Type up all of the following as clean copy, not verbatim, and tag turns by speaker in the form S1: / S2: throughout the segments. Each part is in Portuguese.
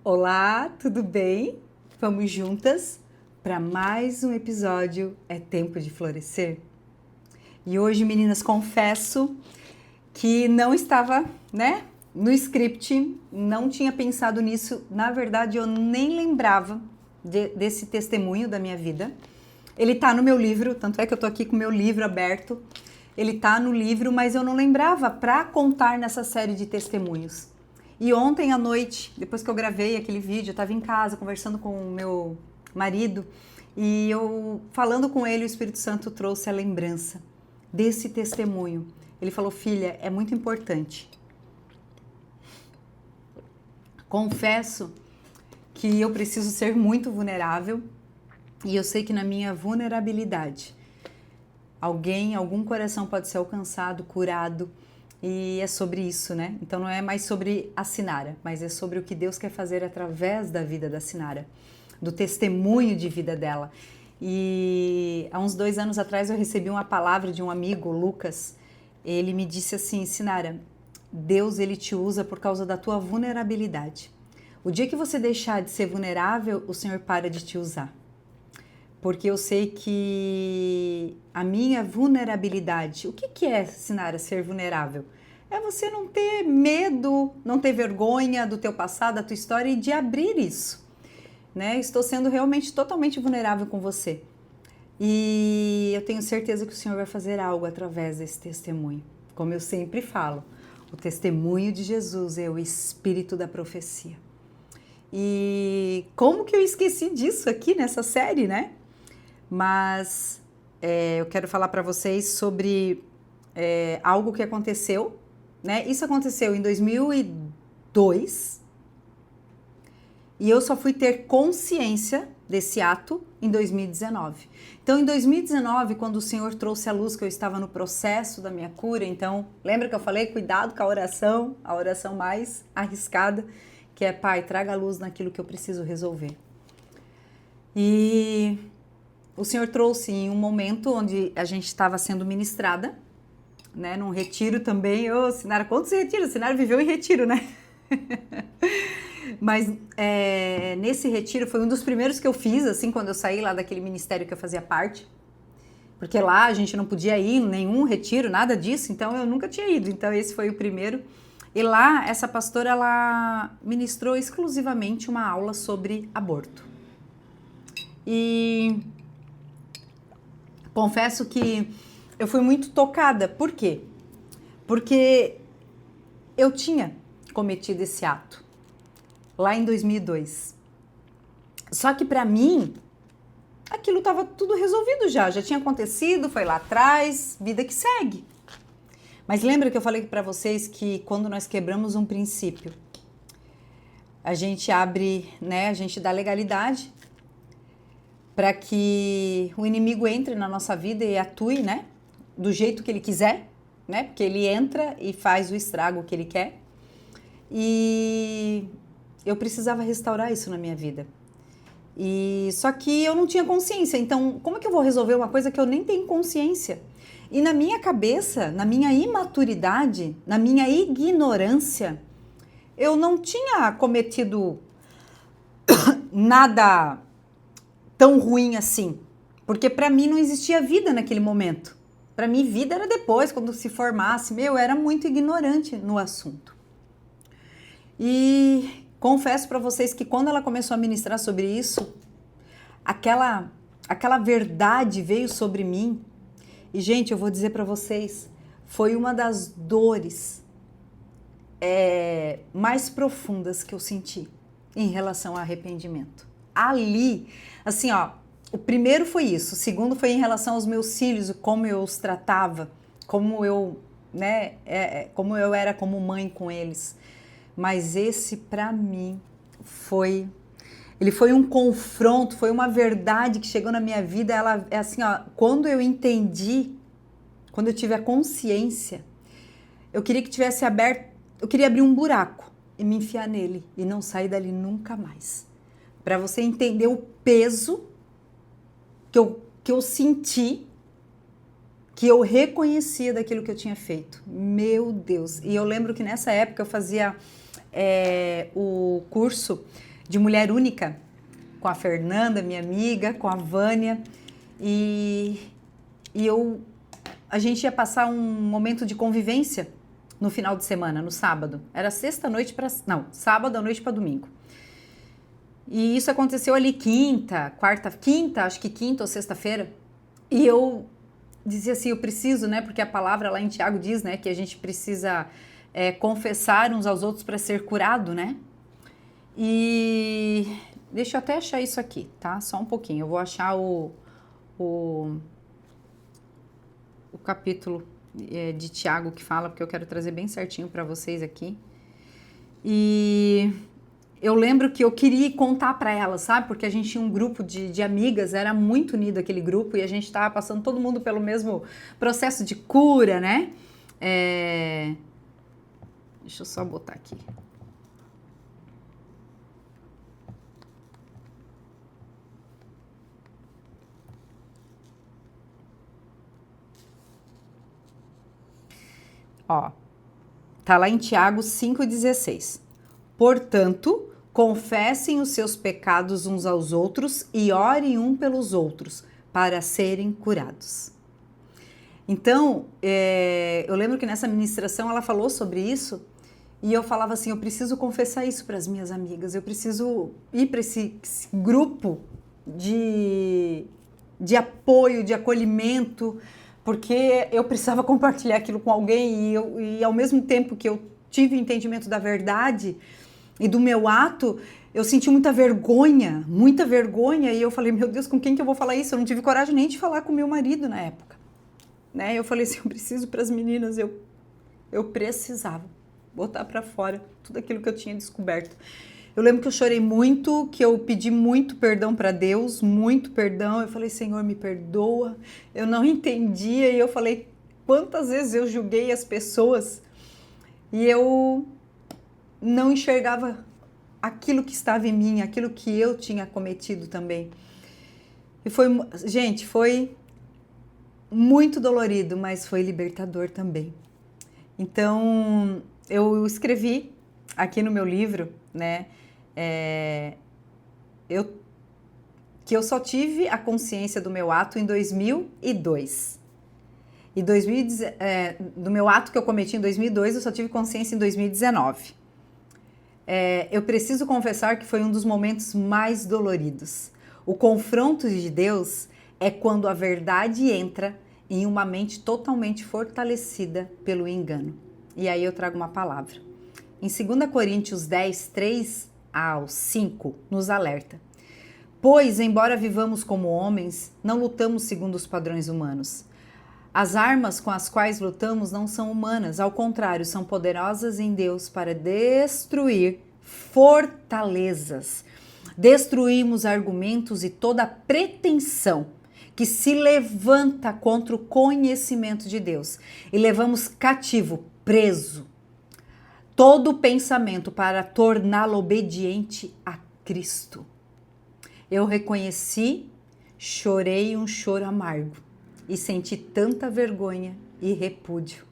S1: Olá, tudo bem? Vamos juntas para mais um episódio É Tempo de Florescer? E hoje, meninas, confesso que não estava, no script, não tinha pensado nisso. Na verdade, eu nem lembrava desse testemunho da minha vida. Ele tá no meu livro, tanto é que eu tô aqui com o meu livro aberto. Ele tá no livro, mas eu não lembrava para contar nessa série de testemunhos. E ontem à noite, depois que eu gravei aquele vídeo, eu estava em casa conversando com o meu marido e eu falando com ele, o Espírito Santo trouxe a lembrança desse testemunho. Ele falou: filha, é muito importante. Confesso que eu preciso ser muito vulnerável e eu sei que na minha vulnerabilidade algum coração pode ser alcançado, curado. E é sobre isso, né? Então não é mais sobre a Sinara, mas é sobre o que Deus quer fazer através da vida da Sinara, do testemunho de vida dela. E há uns 2 anos atrás eu recebi uma palavra de um amigo, Lucas. Ele me disse assim: Sinara, Deus ele te usa por causa da tua vulnerabilidade. O dia que você deixar de ser vulnerável, o Senhor para de te usar. Porque eu sei que a minha vulnerabilidade... O que é, Sinara, ser vulnerável? É você não ter medo, não ter vergonha do teu passado, da tua história e de abrir isso. Né? Estou sendo realmente totalmente vulnerável com você. E eu tenho certeza que o Senhor vai fazer algo através desse testemunho. Como eu sempre falo, o testemunho de Jesus é o espírito da profecia. E como que eu esqueci disso aqui nessa série, né? Mas eu quero falar para vocês sobre algo que aconteceu, né? Isso aconteceu em 2002 e eu só fui ter consciência desse ato em 2019. Então, em 2019, quando o Senhor trouxe à luz que eu estava no processo da minha cura, então, lembra que eu falei? Cuidado com a oração mais arriscada, que é: Pai, traga a luz naquilo que eu preciso resolver. E o Senhor trouxe em um momento onde a gente estava sendo ministrada, né, num retiro também. Ô, Sinara, quantos retiros? Sinara viveu em retiro, né? Mas nesse retiro foi um dos primeiros que eu fiz, assim, quando eu saí lá daquele ministério que eu fazia parte. Porque lá a gente não podia ir em nenhum retiro, nada disso, então eu nunca tinha ido. Então esse foi o primeiro. E lá, essa pastora, ela ministrou exclusivamente uma aula sobre aborto. E confesso que eu fui muito tocada. Por quê? Porque eu tinha cometido esse ato lá em 2002. Só que para mim, aquilo estava tudo resolvido já tinha acontecido, foi lá atrás, vida que segue. Mas lembra que eu falei para vocês que quando nós quebramos um princípio, a gente abre, né, a gente dá legalidade para que o inimigo entre na nossa vida e atue, né, do jeito que ele quiser, né, porque ele entra e faz o estrago que ele quer. E eu precisava restaurar isso na minha vida. E só que eu não tinha consciência. Então, como é que eu vou resolver uma coisa que eu nem tenho consciência? E na minha cabeça, na minha imaturidade, na minha ignorância, eu não tinha cometido nada tão ruim assim, porque para mim não existia vida naquele momento. Para mim, vida era depois, quando se formasse. Eu era muito ignorante no assunto. E confesso para vocês que quando ela começou a ministrar sobre isso, aquela verdade veio sobre mim. E, gente, eu vou dizer para vocês, foi uma das dores mais profundas que eu senti em relação ao arrependimento. Ali, assim, ó, o primeiro foi isso, o segundo foi em relação aos meus filhos, como eu os tratava, como eu, né, como eu era como mãe com eles. Mas esse, para mim, ele foi um confronto, foi uma verdade que chegou na minha vida. Ela é assim, ó, quando eu entendi, quando eu tive a consciência, eu queria que tivesse aberto, eu queria abrir um buraco e me enfiar nele e não sair dali nunca mais. Para você entender o peso que eu senti, que eu reconhecia daquilo que eu tinha feito. Meu Deus! E eu lembro que nessa época eu fazia o curso de Mulher Única, com a Fernanda, minha amiga, com a Vânia, e a gente ia passar um momento de convivência no final de semana, no sábado. Era sábado à noite para domingo. E isso aconteceu ali quinta ou sexta-feira. E eu dizia assim, eu preciso, né? Porque a palavra lá em Tiago diz, né? Que a gente precisa confessar uns aos outros para ser curado, né? E deixa eu até achar isso aqui, tá? Só um pouquinho. Eu vou achar o capítulo de Tiago que fala, porque eu quero trazer bem certinho para vocês aqui. E eu lembro que eu queria contar para ela, sabe? Porque a gente tinha um grupo de amigas, era muito unido aquele grupo, e a gente estava passando todo mundo pelo mesmo processo de cura, né? Deixa eu só botar aqui. Ó, tá lá em Tiago 5,16. Portanto, confessem os seus pecados uns aos outros e orem um pelos outros para serem curados. Então, eu lembro que nessa ministração ela falou sobre isso e eu falava assim, eu preciso confessar isso para as minhas amigas, eu preciso ir para esse grupo de apoio, de acolhimento, porque eu precisava compartilhar aquilo com alguém e ao mesmo tempo que eu tive o entendimento da verdade e do meu ato, eu senti muita vergonha, e eu falei, meu Deus, com quem que eu vou falar isso? Eu não tive coragem nem de falar com meu marido na época, né? Eu falei assim, eu preciso para as meninas, eu precisava botar para fora tudo aquilo que eu tinha descoberto. Eu lembro que eu chorei muito, que eu pedi muito perdão para Deus, muito perdão. Eu falei, Senhor, me perdoa. Eu não entendia e eu falei, quantas vezes eu julguei as pessoas e eu não enxergava aquilo que estava em mim, aquilo que eu tinha cometido também. E foi muito dolorido, mas foi libertador também. Então, eu escrevi aqui no meu livro, né? Que eu só tive a consciência do meu ato em 2002. E do meu ato que eu cometi em 2002, eu só tive consciência em 2019. Eu preciso confessar que foi um dos momentos mais doloridos. O confronto de Deus é quando a verdade entra em uma mente totalmente fortalecida pelo engano. E aí eu trago uma palavra. Em 2 Coríntios 10, 3 ao 5, nos alerta. Pois, embora vivamos como homens, não lutamos segundo os padrões humanos. As armas com as quais lutamos não são humanas, ao contrário, são poderosas em Deus para destruir fortalezas. Destruímos argumentos e toda pretensão que se levanta contra o conhecimento de Deus e levamos cativo, preso, todo pensamento para torná-lo obediente a Cristo. Eu reconheci, chorei um choro amargo e senti tanta vergonha e repúdio.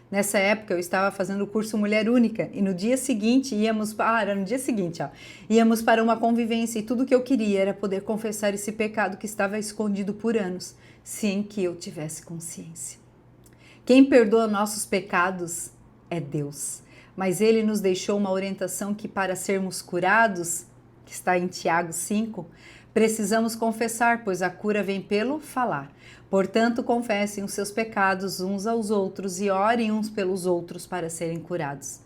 S1: Nessa época eu estava fazendo o curso Mulher Única e no dia seguinte íamos para uma convivência e tudo que eu queria era poder confessar esse pecado que estava escondido por anos, sem que eu tivesse consciência. Quem perdoa nossos pecados é Deus, mas Ele nos deixou uma orientação que para sermos curados, que está em Tiago 5, precisamos confessar, pois a cura vem pelo falar. Portanto, confessem os seus pecados uns aos outros e orem uns pelos outros para serem curados.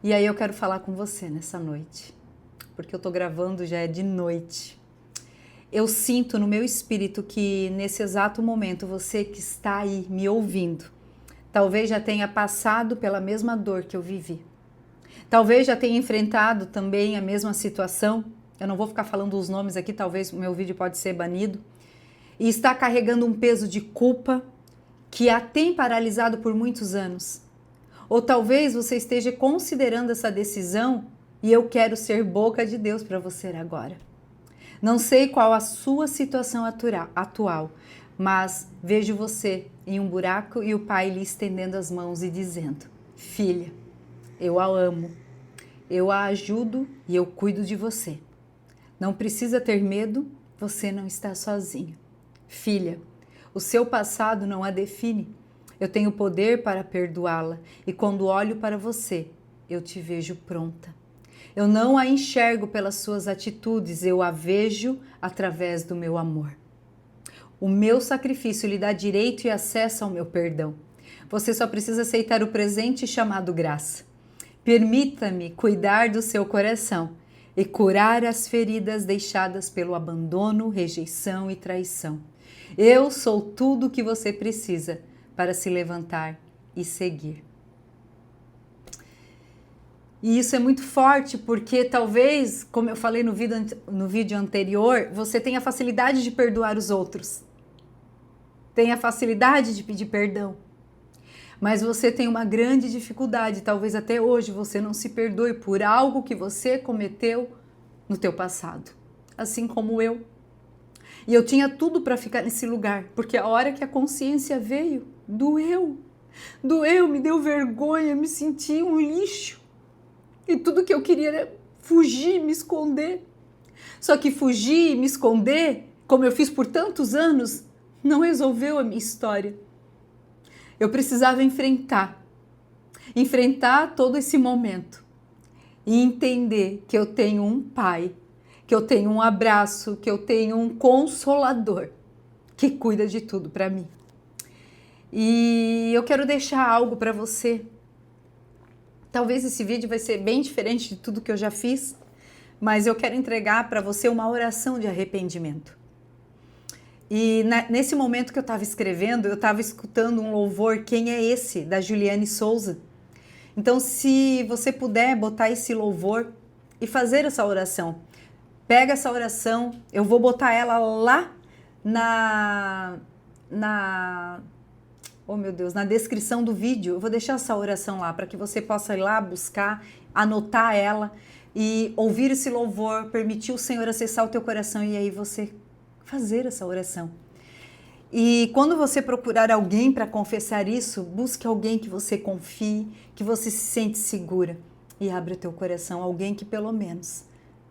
S1: E aí eu quero falar com você nessa noite, porque eu estou gravando, já é de noite. Eu sinto no meu espírito que nesse exato momento, você que está aí me ouvindo, talvez já tenha passado pela mesma dor que eu vivi. Talvez já tenha enfrentado também a mesma situação. Eu não vou ficar falando os nomes aqui, talvez o meu vídeo pode ser banido. E está carregando um peso de culpa que a tem paralisado por muitos anos. Ou talvez você esteja considerando essa decisão e eu quero ser boca de Deus para você agora. Não sei qual a sua situação atual, mas vejo você em um buraco e o Pai lhe estendendo as mãos e dizendo: filha, eu a amo, eu a ajudo e eu cuido de você. Não precisa ter medo, você não está sozinha. Filha, o seu passado não a define. Eu tenho poder para perdoá-la e quando olho para você, eu te vejo pronta. Eu não a enxergo pelas suas atitudes, eu a vejo através do meu amor. O meu sacrifício lhe dá direito e acesso ao meu perdão. Você só precisa aceitar o presente chamado graça. Permita-me cuidar do seu coração e curar as feridas deixadas pelo abandono, rejeição e traição. Eu sou tudo o que você precisa para se levantar e seguir. E isso é muito forte porque talvez, como eu falei no vídeo anterior, você tenha facilidade de perdoar os outros. Tenha facilidade de pedir perdão. Mas você tem uma grande dificuldade, talvez até hoje você não se perdoe por algo que você cometeu no teu passado. Assim como eu. E eu tinha tudo para ficar nesse lugar, porque a hora que a consciência veio, doeu. Doeu, me deu vergonha, me senti um lixo. E tudo que eu queria era fugir, me esconder. Só que fugir e me esconder, como eu fiz por tantos anos, não resolveu a minha história. Eu precisava enfrentar todo esse momento e entender que eu tenho um pai, que eu tenho um abraço, que eu tenho um consolador que cuida de tudo para mim. E eu quero deixar algo para você. Talvez esse vídeo vai ser bem diferente de tudo que eu já fiz, mas eu quero entregar para você uma oração de arrependimento. E nesse momento que eu estava escrevendo, eu estava escutando um louvor, Quem é Esse?, da Juliane Souza. Então, se você puder botar esse louvor e fazer essa oração, pega essa oração, eu vou botar ela lá na descrição do vídeo. Eu vou deixar essa oração lá para que você possa ir lá buscar, anotar ela e ouvir esse louvor, permitir o Senhor acessar o teu coração e aí você fazer essa oração. E quando você procurar alguém para confessar isso, busque alguém que você confie, que você se sente segura e abra o teu coração a alguém que pelo menos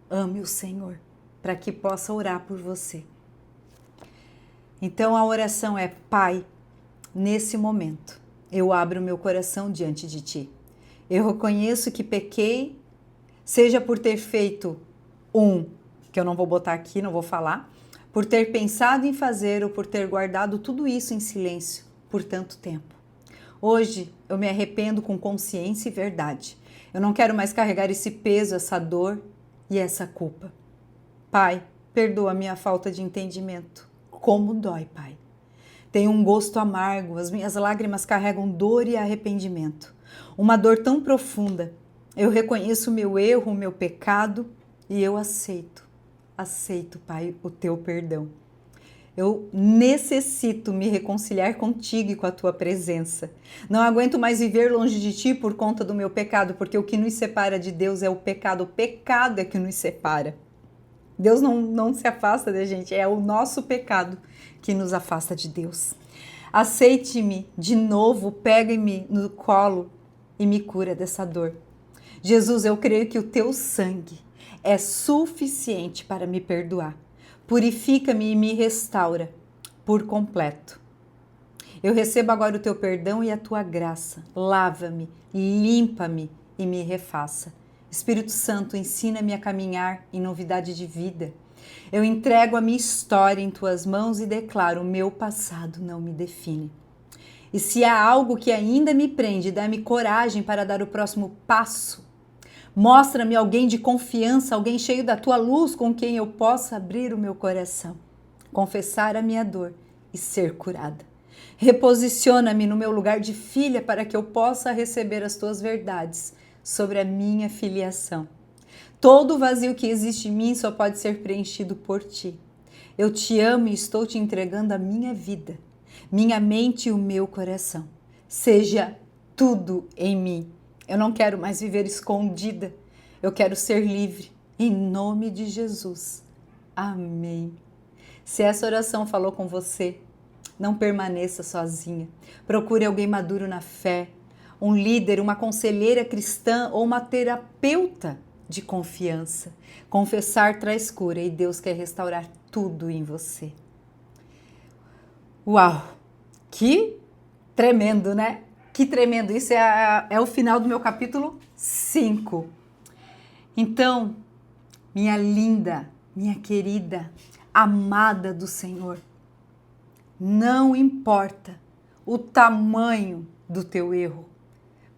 S1: ame o Senhor, para que possa orar por você. Então a oração é: Pai, nesse momento eu abro o meu coração diante de Ti. Eu reconheço que pequei, seja por ter feito que eu não vou botar aqui, não vou falar, por ter pensado em fazer ou por ter guardado tudo isso em silêncio por tanto tempo. Hoje eu me arrependo com consciência e verdade. Eu não quero mais carregar esse peso, essa dor e essa culpa. Pai, perdoa a minha falta de entendimento. Como dói, Pai. Tenho um gosto amargo, as minhas lágrimas carregam dor e arrependimento. Uma dor tão profunda. Eu reconheço o meu erro, o meu pecado e eu aceito, Pai, o teu perdão. Eu necessito me reconciliar contigo e com a tua presença. Não aguento mais viver longe de ti por conta do meu pecado, porque o que nos separa de Deus é o pecado. O pecado é que nos separa. Deus não se afasta da gente, é o nosso pecado que nos afasta de Deus. Aceite-me de novo, pega-me no colo e me cura dessa dor. Jesus, eu creio que o teu sangue é suficiente para me perdoar. Purifica-me e me restaura por completo. Eu recebo agora o teu perdão e a tua graça. Lava-me, limpa-me e me refaça. Espírito Santo, ensina-me a caminhar em novidade de vida. Eu entrego a minha história em tuas mãos e declaro: o meu passado não me define. E se há algo que ainda me prende, dá-me coragem para dar o próximo passo. Mostra-me alguém de confiança, alguém cheio da tua luz com quem eu possa abrir o meu coração, confessar a minha dor e ser curada. Reposiciona-me no meu lugar de filha para que eu possa receber as tuas verdades sobre a minha filiação. Todo o vazio que existe em mim só pode ser preenchido por ti. Eu te amo e estou te entregando a minha vida, minha mente e o meu coração. Seja tudo em mim. Eu não quero mais viver escondida. Eu quero ser livre. Em nome de Jesus. Amém. Se essa oração falou com você, não permaneça sozinha. Procure alguém maduro na fé, um líder, uma conselheira cristã ou uma terapeuta de confiança. Confessar traz cura e Deus quer restaurar tudo em você. Uau! Que tremendo, né? Que tremendo. Isso é o final do meu capítulo 5. Então, minha linda, minha querida, amada do Senhor, não importa o tamanho do teu erro,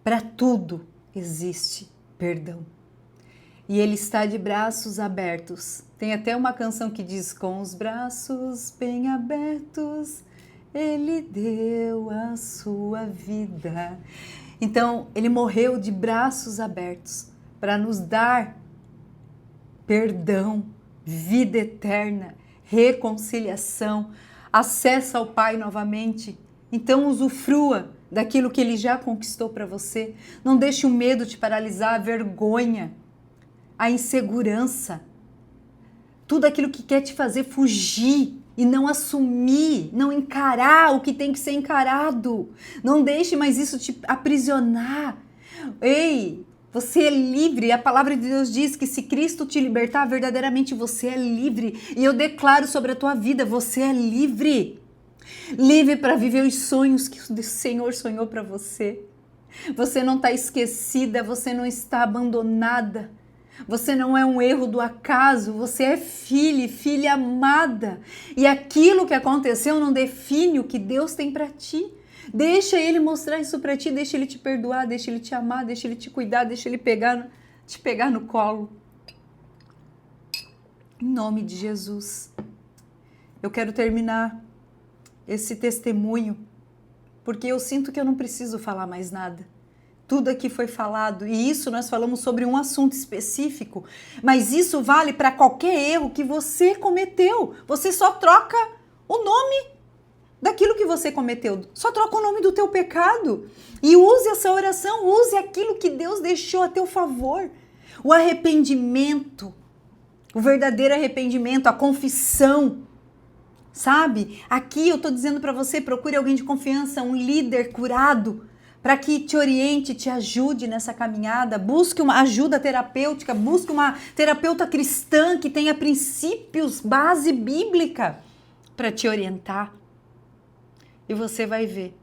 S1: para tudo existe perdão. E Ele está de braços abertos. Tem até uma canção que diz: com os braços bem abertos, Ele deu a sua vida. Então, Ele morreu de braços abertos para nos dar perdão, vida eterna, reconciliação, acesso ao Pai novamente. Então, usufrua daquilo que Ele já conquistou para você. Não deixe o medo te paralisar, a vergonha, a insegurança, tudo aquilo que quer te fazer fugir e não assumir, não encarar o que tem que ser encarado. Não deixe mais isso te aprisionar. Ei, você é livre. A palavra de Deus diz que se Cristo te libertar, verdadeiramente você é livre. E eu declaro sobre a tua vida, você é livre. Livre para viver os sonhos que o Senhor sonhou para você. Você não está esquecida, você não está abandonada. Você não é um erro do acaso, você é filha, filha amada. E aquilo que aconteceu não define o que Deus tem para ti. Deixa Ele mostrar isso para ti, deixa Ele te perdoar, deixa Ele te amar, deixa Ele te cuidar, deixa Ele te pegar no colo. Em nome de Jesus. Eu quero terminar esse testemunho, porque eu sinto que eu não preciso falar mais nada. Tudo aqui foi falado, e isso nós falamos sobre um assunto específico, mas isso vale para qualquer erro que você cometeu. Você só troca o nome daquilo que você cometeu, só troca o nome do teu pecado. E use essa oração, use aquilo que Deus deixou a teu favor. O arrependimento, o verdadeiro arrependimento, a confissão. Sabe? Aqui eu estou dizendo para você, procure alguém de confiança, um líder curado, para que te oriente, te ajude nessa caminhada. Busque uma ajuda terapêutica, busque uma terapeuta cristã que tenha princípios, base bíblica para te orientar. E você vai ver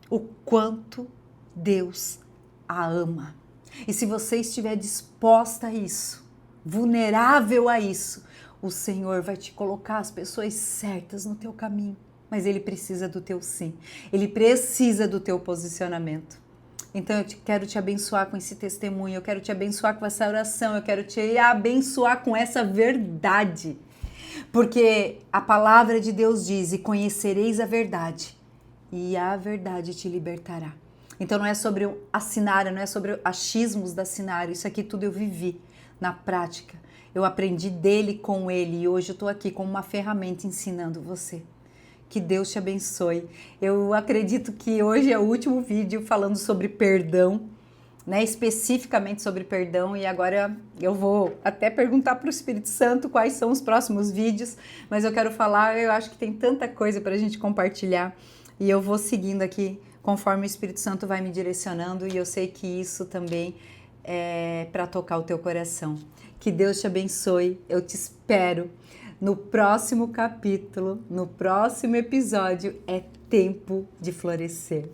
S1: o quanto Deus a ama. E se você estiver disposta a isso, vulnerável a isso, o Senhor vai te colocar as pessoas certas no teu caminho. Mas Ele precisa do teu sim. Ele precisa do teu posicionamento. Então eu quero te abençoar com esse testemunho, eu quero te abençoar com essa oração, eu quero te abençoar com essa verdade. Porque a palavra de Deus diz: e conhecereis a verdade, e a verdade te libertará. Então não é sobre o assinar, não é sobre achismos da assinar, isso aqui tudo eu vivi na prática. Eu aprendi dele com ele e hoje eu estou aqui como uma ferramenta ensinando você. Que Deus te abençoe. Eu acredito que hoje é o último vídeo falando sobre perdão, né? Especificamente sobre perdão, e agora eu vou até perguntar para o Espírito Santo quais são os próximos vídeos, mas eu quero falar, eu acho que tem tanta coisa para a gente compartilhar e eu vou seguindo aqui conforme o Espírito Santo vai me direcionando, e eu sei que isso também é para tocar o teu coração. Que Deus te abençoe, eu te espero no próximo capítulo, no próximo episódio. É tempo de florescer.